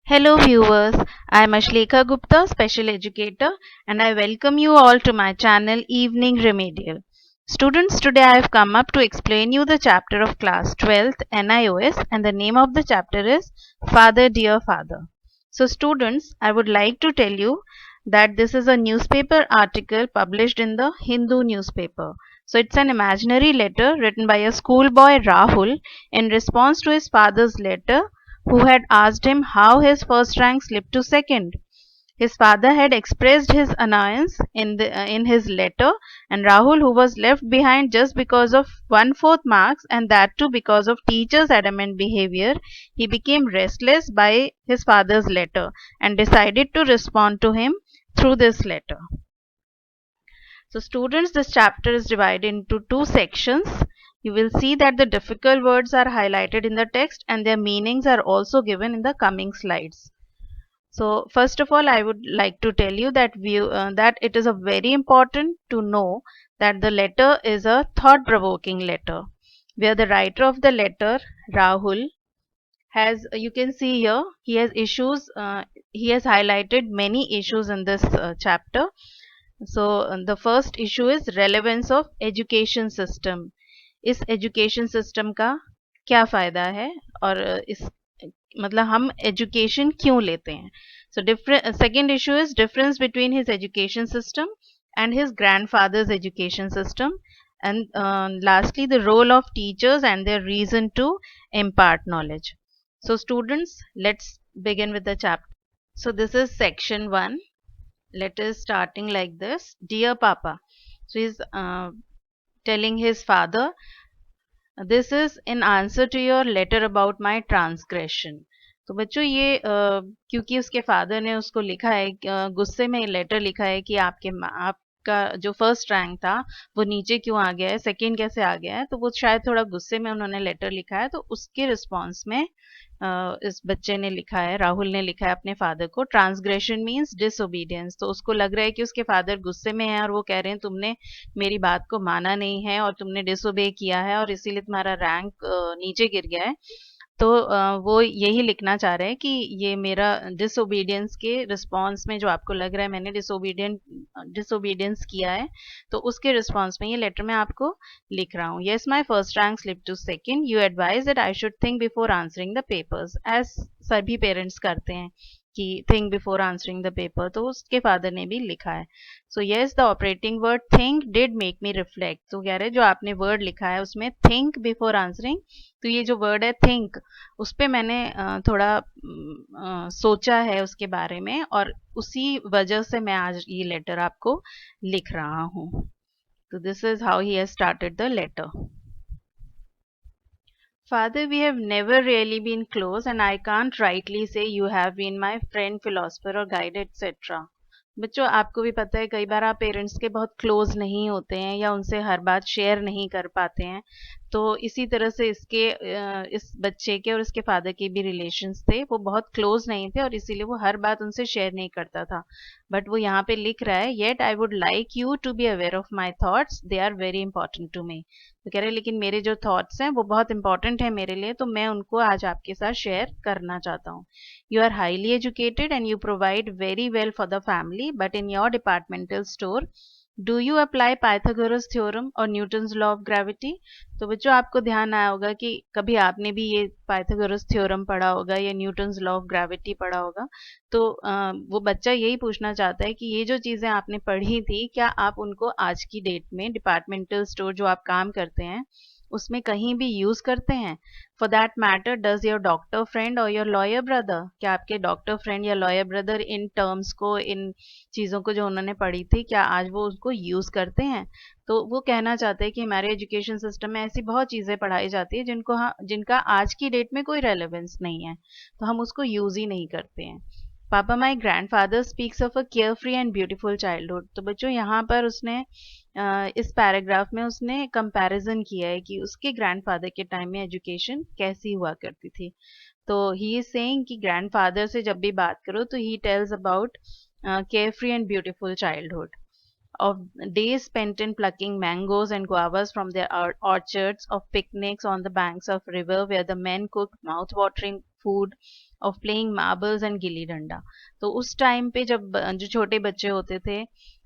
Hello viewers, I am Ashlekha Gupta, Special Educator, and I welcome you all to my channel Evening Remedial. Students, today I have come up to explain you the chapter of class 12th NIOS, and the name of the chapter is Father Dear Father. So students, I would like to tell you that this is a newspaper article published in the Hindu newspaper. So it's an imaginary letter written by a schoolboy Rahul in response to his father's letter, who had asked him how his first rank slipped to second. His father had expressed his annoyance in his letter, and Rahul, who was left behind just because of 1/4 marks, and that too because of teachers' adamant behavior, he became restless by his father's letter and decided to respond to him through this letter. So students, this chapter is divided into two sections. You will see that the difficult words are highlighted in the text and their meanings are also given in the coming slides. So first of all, I would like to tell you that that it is a very important to know that the letter is a thought-provoking letter, where the writer of the letter, Rahul, has, you can see here, he has issues. He has highlighted many issues in this chapter. So the first issue is relevance of education system. इस education system का क्या फ़ायदा है और इस मतलब हम education क्यों लेते हैं. So different second issue is difference between his education system and his grandfather's education system, and lastly the role of teachers and their reason to impart knowledge. So students, let's begin with the chapter. So this is section 1. Letter starting like this: Dear Papa. So he's telling his father, this is in answer to your letter about my transgression. तो बच्चों ये क्योंकि उसके father ने उसको लिखा है, गुस्से में लेटर लिखा है कि आपका जो फर्स्ट रैंक था वो नीचे क्यों आ गया है, सेकंड कैसे आ गया है, तो वो शायद थोड़ा गुस्से में उन्होंने लेटर लिखा है. तो उसके रिस्पॉन्स में इस बच्चे ने लिखा है, राहुल ने लिखा है अपने फादर को, ट्रांसग्रेशन मीन्स डिसोबीडियंस. तो उसको लग रहा है कि उसके फादर गुस्से में है और वो कह रहे हैं तुमने मेरी बात को माना नहीं है और तुमने डिसोबे किया है और इसीलिए तुम्हारा रैंक नीचे गिर गया है. तो वो यही लिखना चाह रहे हैं कि ये मेरा डिसोबीडियंस के रिस्पॉन्स में, जो आपको लग रहा है मैंने डिसोबीडियंस किया है, तो उसके रिस्पॉन्स में ये लेटर मैं आपको लिख रहा हूँ. Yes, my first rank slip to second. You advise that I should think before answering the papers, as सभी पेरेंट्स करते हैं कि think before answering the paper. तो उसके फादर ने भी लिखा है. So yes, the operating word think did make me reflect. तो कह रहे जो आपने वर्ड लिखा है उसमें थिंक बिफोर आंसरिंग, तो ये जो वर्ड है थिंक, उस पे मैंने थोड़ा सोचा है उसके बारे में, और उसी वजह से मैं आज ये लेटर आपको लिख रहा हूँ. तो this is how he has started the letter. Father, we have never really been close, and I can't rightly say you have been my friend, philosopher or guide, etc. बच्चों, आपको भी पता है कई बार आप पेरेंट्स के बहुत क्लोज नहीं होते हैं या उनसे हर बात शेयर नहीं कर पाते हैं. तो इसी तरह से इस बच्चे के और इसके फादर के भी रिलेशंस थे, वो बहुत क्लोज नहीं थे और इसीलिए वो हर बात उनसे शेयर नहीं करता था. बट वो यहाँ पे लिख रहा है, yet I would like you to be aware of my thoughts, they are very important to me. तो कह रहे लेकिन मेरे जो थॉट्स हैं वो बहुत इंपॉर्टेंट है मेरे लिए, तो मैं उनको आज आपके साथ शेयर करना चाहता हूँ. You are highly educated and you provide very well for the family, but in your departmental store, do you apply Pythagoras theorem or Newton's law of gravity? तो बच्चों, आपको ध्यान आया होगा कि कभी आपने भी ये पाइथागोरस थ्योरम पढ़ा होगा या न्यूटन्स लॉ ऑफ ग्रेविटी पढ़ा होगा. तो वो बच्चा यही पूछना चाहता है कि ये जो चीज़ें आपने पढ़ी थी, क्या आप उनको आज की डेट में डिपार्टमेंटल स्टोर जो आप काम करते हैं उसमें कहीं भी यूज करते हैं. For that matter, does your doctor friend और योर लॉयर ब्रदर, क्या आपके डॉक्टर फ्रेंड या लॉयर ब्रदर इन टर्म्स को, इन चीज़ों को जो उन्होंने पढ़ी थी, क्या आज वो उसको यूज करते हैं. तो वो कहना चाहते हैं कि हमारे एजुकेशन सिस्टम में ऐसी बहुत चीज़ें पढ़ाई जाती है जिनका आज की डेट में कोई रेलेवेंस नहीं है, तो हम उसको यूज ही नहीं करते हैं. पापा, my grand father speaks of a care free and beautiful childhood. तो बच्चों, यहाँ पर उसने इस पैराग्राफ में उसने कंपैरिजन किया है कि उसके ग्रैंडफादर के टाइम में एजुकेशन कैसी हुआ करती थी. तो ही इज सेइंग कि ग्रैंडफादर से जब भी बात करो तो he tells about care free and beautiful childhood, of days spent in plucking mangoes and guavas from their orchards, of picnics on the banks of river where the men cooked mouth-watering food, of playing marbles and gilli danda. तो उस time पे जब जो छोटे बच्चे होते थे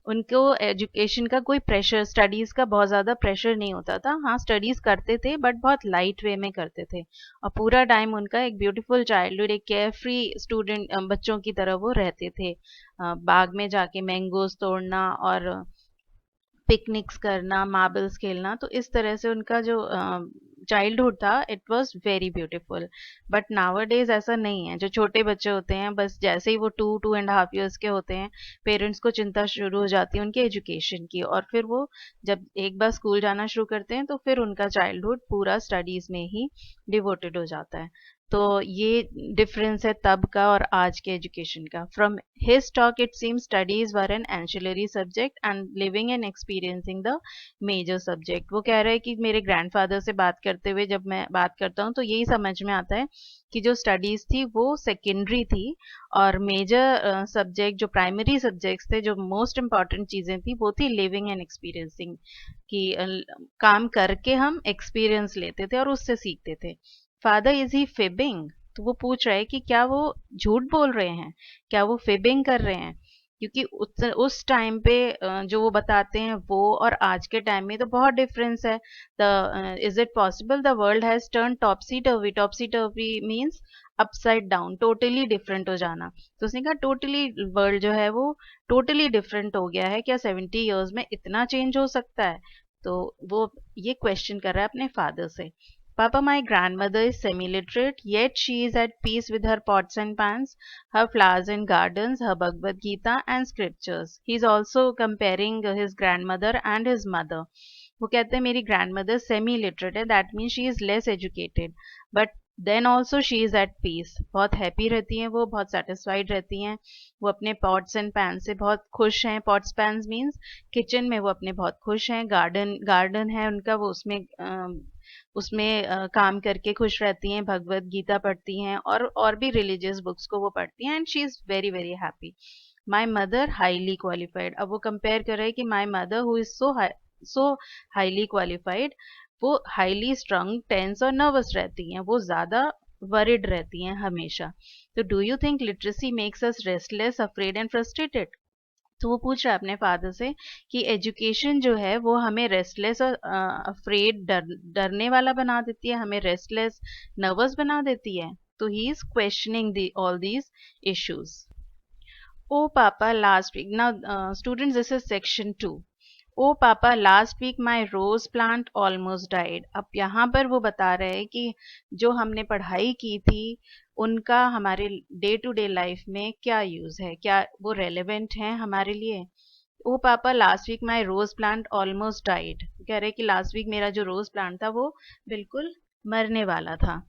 उनको एजुकेशन का कोई प्रेशर, स्टडीज का बहुत ज़्यादा प्रेशर नहीं होता था। हाँ, स्टडीज करते थे बट बहुत लाइट वे में करते थे और पूरा टाइम उनका एक ब्यूटीफुल चाइल्डहुड, एक केयर फ्री स्टूडेंट बच्चों की तरह वो रहते थे। बाग में जाके मैंगोज तोड़ना और पिकनिक्स करना, मार्बल्स खेलना, तो इस तरह से उनका जो चाइल्डहुड था it was very beautiful. But nowadays ऐसा नहीं है। जो छोटे बच्चे होते हैं बस जैसे ही वो 2-2.5 ईयर्स के होते हैं, पेरेंट्स को चिंता शुरू हो जाती है उनके एजुकेशन की, और फिर वो जब एक बार स्कूल जाना शुरू करते हैं तो फिर उनका चाइल्डहुड पूरा स्टडीज में ही डिवोटेड हो जाता है। तो ये डिफरेंस है तब का और आज के एजुकेशन का। From his talk it seems studies were an ancillary subject and living and experiencing the major subject. वो कह रहे हैं कि मेरे ग्रैंडफादर से बात करते हुए जब मैं बात करता हूँ तो यही समझ में आता है कि जो स्टडीज थी वो सेकेंडरी थी और मेजर सब्जेक्ट, जो प्राइमरी सब्जेक्ट्स थे, जो मोस्ट इम्पॉर्टेंट चीज़ें थी, वो थी लिविंग एंड एक्सपीरियंसिंग, कि काम करके हम एक्सपीरियंस लेते थे और उससे सीखते थे। Father is he fibbing? तो वो पूछ रहे हैं कि क्या वो झूठ बोल रहे हैं, क्या वो फिबिंग कर रहे हैं? क्योंकि उस टाइम पे जो वो बताते हैं वो और आज के टाइम में तो बहुत डिफरेंस है। The is it possible the world has turn टॉपसी टर्वी? टॉपसी टर्वी means upside down, totally different हो जाना। तो उसने कहा टोटली वर्ल्ड जो है वो टोटली डिफरेंट हो गया है, क्या 70 ईयर्स में इतना चेंज हो सकता है? तो वो ये क्वेश्चन कर रहा है अपने फादर से। Papa, my grandmother is semi-literate, yet she is at peace with her pots and pans, her flowers and gardens, her Bhagavad Gita and scriptures. He is also comparing his grandmother and his mother. वो कहते हैं मेरी grandmother semi literate है, that means she is less educated, but then also she is at peace. बहुत happy रहती हैं, वो बहुत सेटिस्फाइड रहती हैं, वो अपने पॉट्स एंड पैन से बहुत खुश हैं। पॉट्स पैन्स मीन्स किचन में वो अपने बहुत खुश हैं। गार्डन गार्डन है उनका, वो उसमें काम करके खुश रहती हैं। भगवत गीता पढ़ती हैं और भी रिलीजियस बुक्स को वो पढ़ती हैं, and she is very very happy. My mother highly qualified. अब वो कंपेयर कर रहे हैं कि my mother who is so highly qualified, वो हाईली स्ट्रंग, टेंस और नर्वस रहती हैं, वो ज़्यादा वरिड रहती हैं हमेशा। तो do you think literacy makes us restless, afraid and frustrated? तो वो पूछ रहा है अपने फादर से कि एजुकेशन जो है वो हमें रेस्टलेस और अफ्रेड, डरने वाला बना देती है, हमें रेस्टलेस, नर्वस बना देती है। तो he is questioning all these issues. O papa last week, now students this is section 2। O papa last week my rose plant almost died. अब यहाँ पर वो बता रहे हैं कि जो हमने पढ़ाई की थी उनका हमारे डे टू डे लाइफ में क्या यूज है, क्या वो रेलेवेंट है हमारे लिए। Oh papa last week my rose plant almost died. कह रहे कि लास्ट वीक मेरा जो रोज प्लांट था वो बिल्कुल मरने वाला था।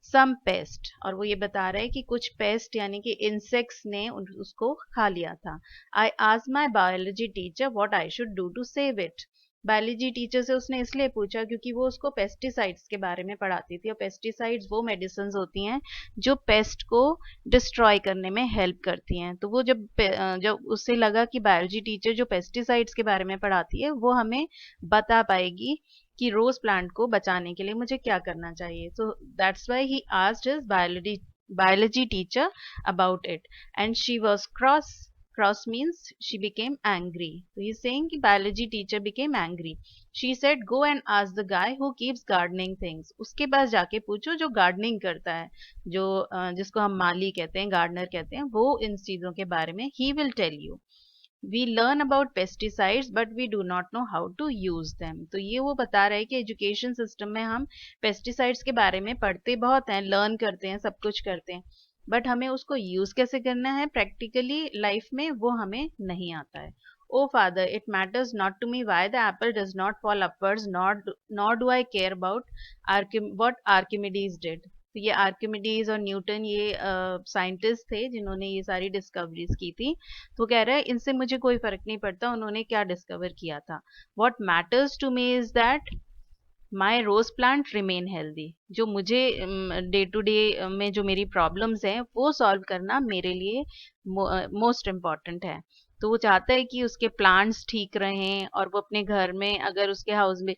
सम पेस्ट, और वो ये बता रहे हैं कि कुछ पेस्ट यानी कि इंसेक्ट्स ने उसको खा लिया था। I asked my biology teacher what I should do to save it. Biology teacher से उसने इसलिए पूछा क्योंकि वो उसको पेस्टिसाइड्स के बारे में पढ़ाती थी, और पेस्टिसाइड्स वो मेडिसिन होती हैं जो पेस्ट को डिस्ट्रॉय करने में हेल्प करती हैं। तो वो जब उससे लगा कि बायोलॉजी टीचर जो पेस्टिसाइड्स के बारे में पढ़ाती है वो हमें बता पाएगी कि रोज प्लांट को बचाने के लिए मुझे क्या करना चाहिए। So that's why he asked his biology teacher about it, and she was cross means she became angry. So he's saying कि biology teacher became angry. She said go and ask the guy who keeps gardening things. उसके पास जाके पूछो जो gardening करता है, जो जिसको हम माली कहते हैं, गार्डनर कहते हैं, वो इन चीजों के बारे में he will tell you. We learn about pesticides but we do not know how to use them. तो ये वो बता रहे हैं कि एजुकेशन सिस्टम में हम पेस्टिसाइड्स के बारे में पढ़ते बहुत हैं, लर्न करते हैं, सब कुछ करते हैं, बट हमें उसको यूज कैसे करना है प्रैक्टिकली लाइफ में वो हमें नहीं आता है। O father it matters not to me why the apple does not fall upwards, not do I care about what Archimedes did. तो ये आर्किमिडीज और न्यूटन ये साइंटिस्ट थे जिन्होंने ये सारी डिस्कवरीज की थी। तो कह रहे हैं इनसे मुझे कोई फर्क नहीं पड़ता उन्होंने क्या डिस्कवर किया था। What matters to me is that my rose plant remain healthy. जो मुझे डे टू डे में जो मेरी प्रॉब्लम्स हैं वो सॉल्व करना मेरे लिए मोस्ट इम्पॉर्टेंट है। तो वो चाहता है कि उसके प्लांट्स ठीक रहें और वो अपने घर में, अगर उसके हाउस में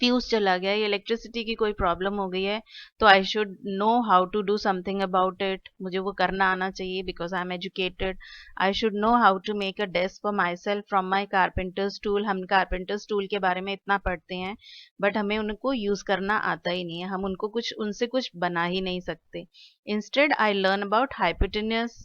फ्यूज चला गया है, इलेक्ट्रिसिटी की कोई प्रॉब्लम हो गई है, तो I should know how to do something about it, मुझे वो करना आना चाहिए because I am educated. I should know how to make a desk for myself from my carpenter's tool. हम कारपेंटर्स टूल के बारे में इतना पढ़ते हैं बट हमें उनको यूज करना आता ही नहीं है, हम उनको कुछ उनसे कुछ बना ही नहीं सकते. Instead I learn about hypotenuse,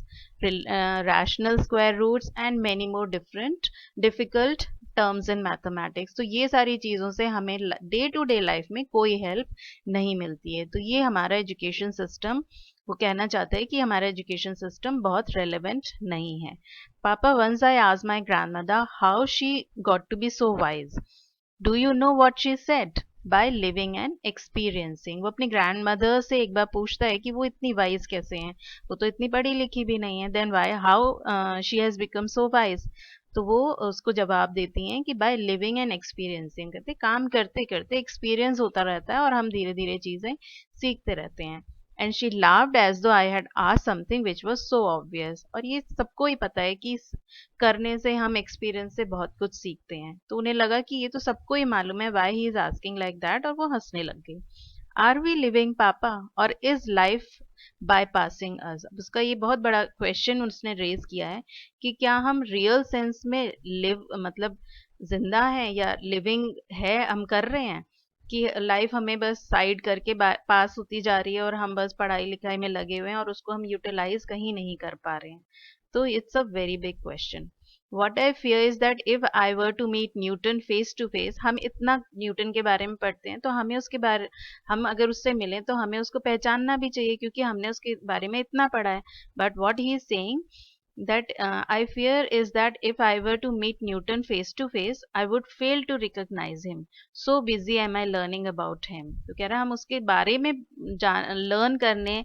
rational square roots and many more different difficult terms in mathematics. तो ये सारी चीज़ों से हमें डे टू डे लाइफ में कोई हेल्प नहीं मिलती है. तो ये हमारा एजुकेशन सिस्टम, वो कहना चाहता है कि हमारा एजुकेशन सिस्टम बहुत रेलेवेंट नहीं है. Papa, once I asked my grandmother how she got to be so wise. Do you know what she said? By living and experiencing. वो अपनी ग्रैंड मदर से एक बार पूछता है कि वो इतनी वाइज कैसे हैं, वो तो इतनी पढ़ी लिखी भी नहीं है. Then why how she has become so wise. तो वो उसको जवाब देती हैं कि बाय लिविंग एंड एक्सपीरियंसिंग, करते काम करते करते एक्सपीरियंस होता रहता है और हम धीरे धीरे चीजें सीखते रहते हैं. एंड शी लाव्ड एज दो I had asked something which was so obvious. और ये सबको ही पता है कि करने से हम एक्सपीरियंस से बहुत कुछ सीखते हैं. तो उन्हें लगा कि ये तो सबको ही मालूम है, why he is asking like that, और वो हंसने लग गई. आर वी लिविंग पापा और इज लाइफ बाय पासिंग अस. उसका ये बहुत बड़ा क्वेश्चन उसने रेज किया है कि क्या हम रियल सेंस में लिव मतलब जिंदा है या लिविंग है हम कर रहे हैं, कि लाइफ हमें बस साइड करके पास होती जा रही है और हम बस पढ़ाई लिखाई में लगे हुए हैं और उसको हम यूटिलाइज कहीं नहीं कर पा रहे हैं. तो it's a very big question. What I fear is that if I were to meet Newton face to face, हम इतना न्यूटन के बारे में पढ़ते हैं तो हमें उसके बारे, हम अगर उससे मिलें तो हमें उसको पहचानना भी चाहिए क्योंकि हमने उसके बारे में इतना पढ़ा है. But what he is saying that I fear is that if I were to meet Newton face to face, I would fail to recognize him. So busy am I learning about him. तो कह रहा है हम उसके बारे में learn करने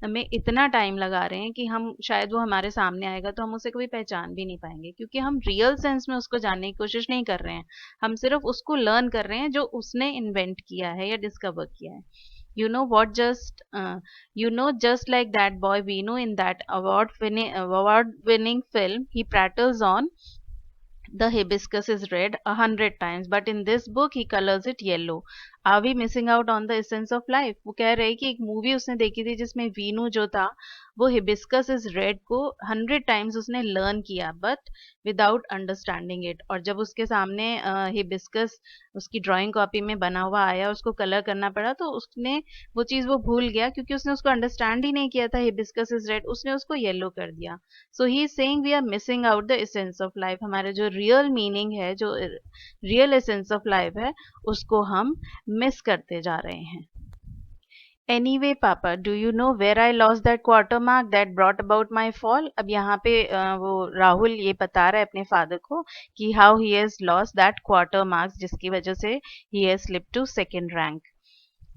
में इतना टाइम लगा रहे हैं कि हम शायद वो हमारे सामने आएगा तो हम उसे कभी पहचान भी नहीं पाएंगे क्योंकि हम रियल सेंस में उसको जानने की कोशिश नहीं कर रहे हैं, हम सिर्फ उसको लर्न कर रहे हैं जो उसने इन्वेंट किया है या डिस्कवर किया है. You know what? Just like that boy Vinu in that award-winning film, he prattles on the hibiscus is red 100 times, but in this book he colors it yellow. Are we missing out on the essence of life? वो कह रहे हैं कि एक movie उसने देखी थी जिसमें वीनू जो था वो हिबिस्कस इज रेड को 100 टाइम्स उसने लर्न किया बट विदाउट अंडरस्टैंडिंग इट. और जब उसके सामने हिबिस्कस उसकी ड्राइंग कॉपी में बना हुआ आया, उसको कलर करना पड़ा, तो उसने वो चीज़ वो भूल गया क्योंकि उसने उसको अंडरस्टैंड ही नहीं किया था. हिबिस्कस इज रेड, उसने उसको येलो कर दिया. So he is saying we are missing out the essence of life. हमारे जो रियल मीनिंग है, जो रियल एसेंस ऑफ लाइफ है, उसको हम मिस करते जा रहे हैं. Anyway, Papa, do you know where I lost that quarter mark that brought about my fall? अब यहाँ पे वो राहुल ये बता रहा है अपने फादर को कि how he has lost that quarter marks जिसकी वजह से he has slipped to second rank.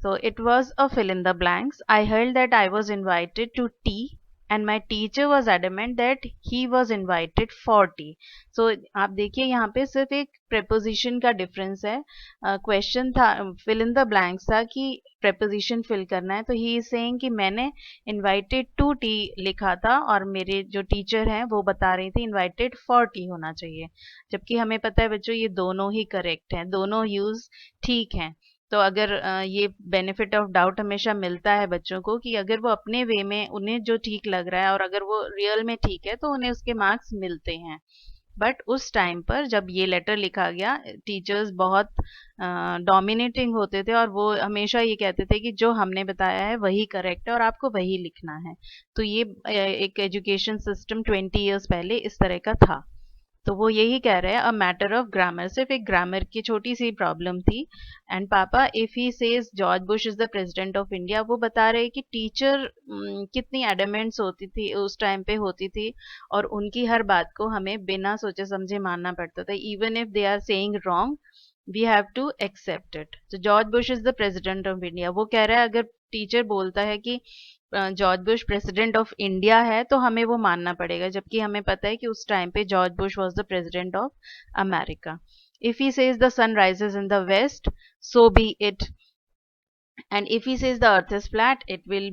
So it was a fill in the blanks. I heard that I was invited to tea and my teacher was adamant that he was invited for tea. So आप देखिए यहाँ पे सिर्फ एक preposition का difference है. Question था, fill in the blanks था कि preposition fill करना है, तो he is saying कि मैंने invited to tea लिखा था और मेरे जो टीचर हैं वो बता रही थी invited for tea होना चाहिए, जबकि हमें पता है बच्चों ये दोनों ही करेक्ट हैं, दोनों यूज ठीक हैं. तो अगर ये बेनिफिट ऑफ डाउट हमेशा मिलता है बच्चों को कि अगर वो अपने वे में उन्हें जो ठीक लग रहा है और अगर वो रियल में ठीक है तो उन्हें उसके मार्क्स मिलते हैं. बट उस टाइम पर जब ये लेटर लिखा गया, टीचर्स बहुत डोमिनेटिंग होते थे और वो हमेशा ये कहते थे कि जो हमने बताया है वही करेक्ट है और आपको वही लिखना है. तो ये एक एजुकेशन सिस्टम 20 ईयर्स पहले इस तरह का था. तो वो यही कह रहे हैं अ मैटर ऑफ ग्रामर, सिर्फ एक ग्रामर की छोटी सी प्रॉब्लम थी. एंड पापा if he says George Bush is the president of India, वो बता रहे हैं कि टीचर कितनी एडमेंट्स होती थी उस टाइम पे होती थी और उनकी हर बात को हमें बिना सोचे समझे मानना पड़ता था. Even if they are saying wrong we have to accept it. तो George Bush is the president of India, वो कह रहा है अगर टीचर बोलता है कि George Bush president of India है तो हमें वो मानना पड़ेगा, जबकि हमें पता है कि उस टाइम पे George Bush was the president of America. If he says the sun rises in the west, so be it. and if he says the earth is flat, it will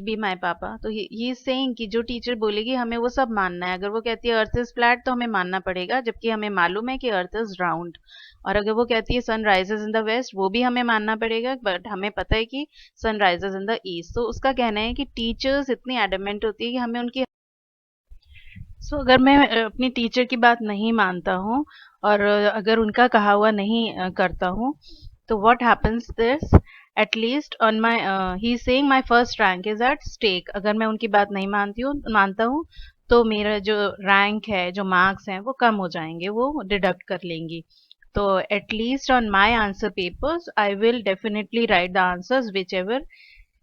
be my papa. तो he is saying कि जो teacher बोलेगी हमें वो सब मानना है. अगर वो कहती है earth is flat तो हमें मानना पड़ेगा, जबकि हमें मालूम है कि earth is round. और अगर वो कहती है sun rises in the west, वो भी हमें मानना पड़ेगा, बट हमें पता है कि sun rises in the east. तो उसका कहना है कि टीचर्स इतनी एडमेंट होती है कि हमें उनकी अगर मैं अपनी टीचर की बात नहीं मानता हूँ और अगर उनका कहा हुआ नहीं करता हूँ, तो what happens this, at least on my, he is saying my first rank is at stake. अगर मैं उनकी बात नहीं मानता हूँ, तो मेरा जो रैंक है, जो मार्क्स हैं, वो कम हो जाएंगे, वो डिडक्ट कर लेंगी. तो eight least on my answer papers I will definitely right the answers which ever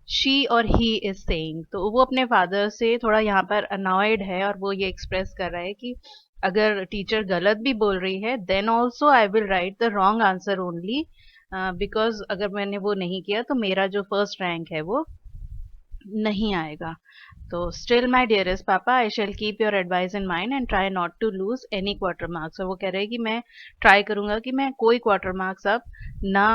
she और ही इज सेइंग. तो वो अपने फादर से थोड़ा यहाँ पर अनॉयड है और वो ये एक्सप्रेस कर रहा है कि अगर टीचर गलत भी बोल रही है, then also I will write the wrong answer only, because अगर मैंने वो नहीं किया तो मेरा जो फर्स्ट रैंक है वो नहीं आएगा. तो still my dearest papa, I shall keep your advice in mind and try not to lose any quarter marks. और वो कह रहे हैं कि मैं ट्राई करूंगा कि मैं कोई क्वार्टर मार्क्स अब ना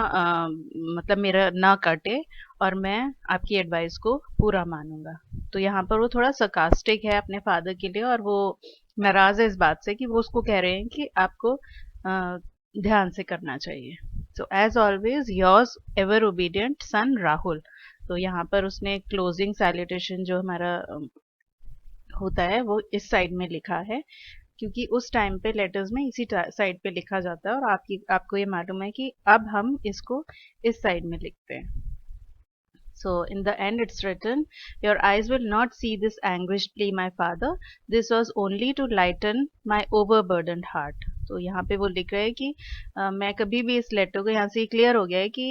मतलब मेरा ना कटे, और मैं आपकी एडवाइस को पूरा मानूंगा. तो यहाँ पर वो थोड़ा सरकास्टिक है अपने फादर के लिए, और वो नाराज है इस बात से कि वो उसको कह रहे हैं कि आपको ध्यान से करना चाहिए. So as always yours ever obedient son Rahul. तो यहाँ पर उसने क्लोजिंग सैल्यूटेशन जो हमारा होता है वो इस साइड में लिखा है, क्योंकि उस टाइम पे लेटर्स में इसी साइड पे लिखा जाता है, और आपको ये मालूम है कि अब हम इसको इस साइड में लिखते हैं. So in the end it's written, your eyes will not see this anguished plea, my father. This was only to lighten my overburdened heart. तो यहाँ पे वो लिख रहे हैं कि मैं कभी भी इस लेटर को, यहाँ से क्लियर हो गया है कि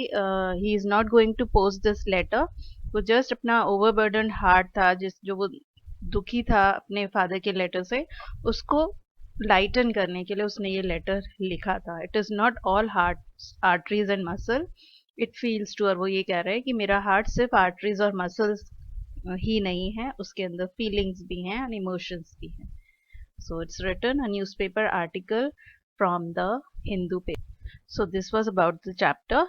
he is not going to post this letter. वो जस्ट अपना ओवरबर्डन हार्ट था, जो वो दुखी था अपने फादर के लेटर से, उसको लाइटन करने के लिए उसने ये लेटर लिखा था. It is not all heart arteries and muscle, it feels too. और वो ये कह रहा है कि मेरा हार्ट सिर्फ आर्टरीज और मसल्स ही नहीं है, उसके अंदर फीलिंग्स भी हैं और इमोशंस भी हैं. So it's written a newspaper article from the Hindu paper. So this was about the chapter.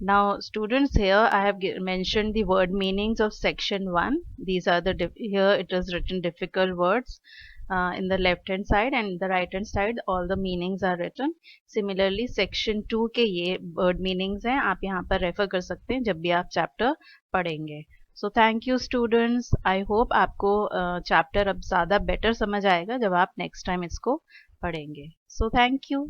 Now students, here I have mentioned the word meanings of section 1. These are the here it is written difficult words in the left hand side, and the right hand side all the meanings are written. Similarly section 2 के ये word meanings हैं, आप यहाँ पर refer कर सकते हैं जब भी आप चैप्टर पढ़ेंगे. So thank you students. I hope आपको चैप्टर अब ज़्यादा बेटर समझ आएगा जब आप नेक्स्ट टाइम इसको पढ़ेंगे. So thank you.